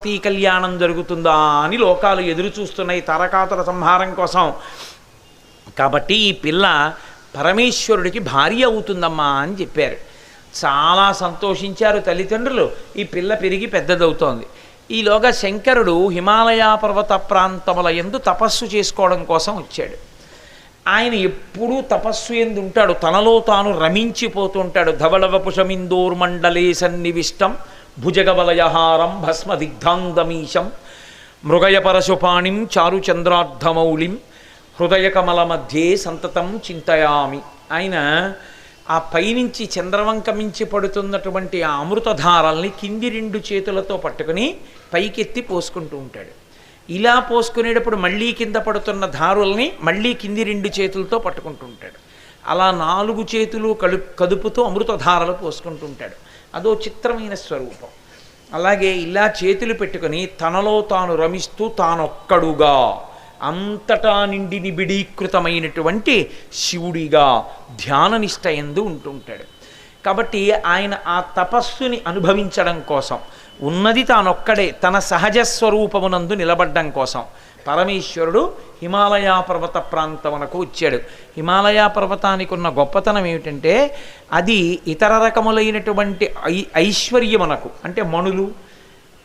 సతీ కళ్యాణం జరుగుతుందా అని లోకాలు ఎదురు చూస్తున్నాయి తారకాసుర సంహారం కోసం. కాబట్టి ఈ పిల్ల పరమేశ్వరుడికి భార్య అవుతుందమ్మా అని చెప్పారు. చాలా సంతోషించారు తల్లిదండ్రులు. ఈ పిల్ల పెరిగి పెద్దదవుతోంది. ఈలోగా శంకరుడు హిమాలయ పర్వత ప్రాంతముల యందు తపస్సు చేసుకోవడం కోసం వచ్చాడు. ఆయన ఎప్పుడూ తపస్సు ఎందు ఉంటాడు, తనలో తాను రమించిపోతుంటాడు. ధవళవపుషమిందోర్మండలే సన్నివిష్టం భుజగవలయహారం భస్మదిగ్ధాంగమీశం మృగయపరశుపాణిం చారుచంద్రార్ధమౌళిం హృదయకమల మధ్యే సంతతం చింతయామి. ఆయన ఆ పైనుంచి చంద్రవంక మించి పడుతున్నటువంటి ఆ అమృతధారల్ని కింది రెండు చేతులతో పట్టుకుని పైకెత్తి పోసుకుంటూ ఉంటాడు. ఇలా పోసుకునేటప్పుడు మళ్ళీ కింద పడుతున్న ధారుల్ని మళ్ళీ కింది రెండు చేతులతో పట్టుకుంటూ ఉంటాడు. అలా 4 చేతులు కదుపుతూ అమృతధారలు పోసుకుంటూ ఉంటాడు. అదో చిత్రమైన స్వరూపం. అలాగే ఇలా చేతులు పెట్టుకుని తనలో తాను రమిస్తూ తానొక్కడుగా అంతటా నిండి నిబిడీకృతమైనటువంటి శివుడిగా ధ్యాననిష్ట యందు ఉంటుంటాడు. కాబట్టి ఆయన ఆ తపస్సుని అనుభవించడం కోసం, ఉన్నది తానొక్కడే తన సహజ స్వరూపమునందు నిలబడ్డం కోసం పరమేశ్వరుడు హిమాలయ పర్వత ప్రాంతమునకు వచ్చాడు. హిమాలయ పర్వతానికి ఉన్న గొప్పతనం ఏమిటంటే అది ఇతర రకములైనటువంటి ఐశ్వర్యమునకు, అంటే మణులు,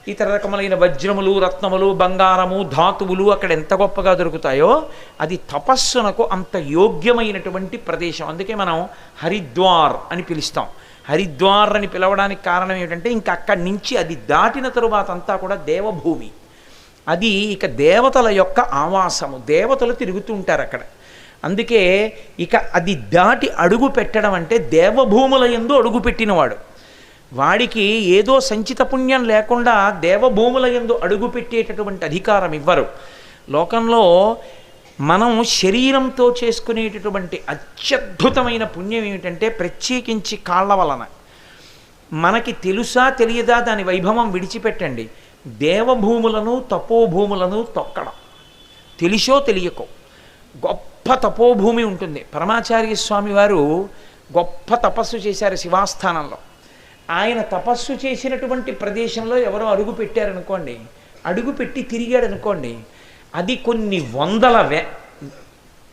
ఇతర రకములైన వజ్రములు, రత్నములు, బంగారము, ధాతువులు అక్కడ ఎంత గొప్పగా దొరుకుతాయో అది తపస్సునకు అంత యోగ్యమైనటువంటి ప్రదేశం. అందుకే మనం హరిద్వార్ అని పిలుస్తాం. హరిద్వార్ అని పిలవడానికి కారణం ఏమిటంటే ఇంకా అక్కడి నుంచి అది దాటిన తరువాత అంతా కూడా దేవభూమి. అది ఇక దేవతల యొక్క ఆవాసము, దేవతలు తిరుగుతూ ఉంటారు అక్కడ. అందుకే ఇక అది దాటి అడుగు పెట్టడం అంటే దేవభూముల యందు అడుగు పెట్టినవాడు. వాడికి ఏదో సంచిత పుణ్యం లేకుండా దేవభూముల యందు అడుగు పెట్టేటటువంటి అధికారం ఇవ్వరు. లోకంలో మనం శరీరంతో చేసుకునేటటువంటి అత్యద్భుతమైన పుణ్యం ఏమిటంటే ప్రత్యేకించి కాళ్ళ వలన. మనకి తెలుసా తెలియదా దాని వైభవం విడిచిపెట్టండి, దేవభూములను తపోభూములను తొక్కడం. తెలిసో తెలియకో గొప్ప తపోభూమి ఉంటుంది. పరమాచార్య స్వామి వారు గొప్ప తపస్సు చేశారు శివాస్థానంలో. ఆయన తపస్సు చేసినటువంటి ప్రదేశంలో ఎవరో అడుగు పెట్టారనుకోండి, అడుగు పెట్టి తిరిగాడు అనుకోండి, అది కొన్ని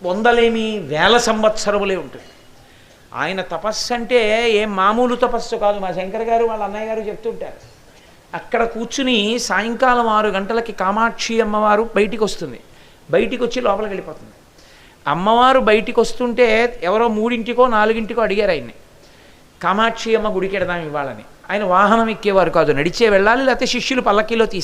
వందలేమి వేల సంవత్సరములే ఉంటుంది. ఆయన తపస్సు అంటే ఏం మామూలు తపస్సు కాదు. మా శంకర్ గారు వాళ్ళ అన్నయ్య గారు చెప్తుంటారు. అక్కడ కూర్చుని సాయంకాలం 6 గంటలకి కామాక్షి అమ్మవారు బయటికి వస్తుంది. బయటికి వచ్చి లోపలికి వెళ్ళిపోతుంది. అమ్మవారు బయటికి వస్తుంటే ఎవరో 3ంటికో 4ంటికో అడిగారు ఆయన్ని, కామాక్షి అమ్మ గుడికి వెడదాం ఇవ్వాలని. ఆయన వాహనం ఎక్కేవారు కాదు, నడిచే వెళ్ళాలి, లేకపోతే శిష్యులు పల్లకీలో తీసుకెళ్ళాలి.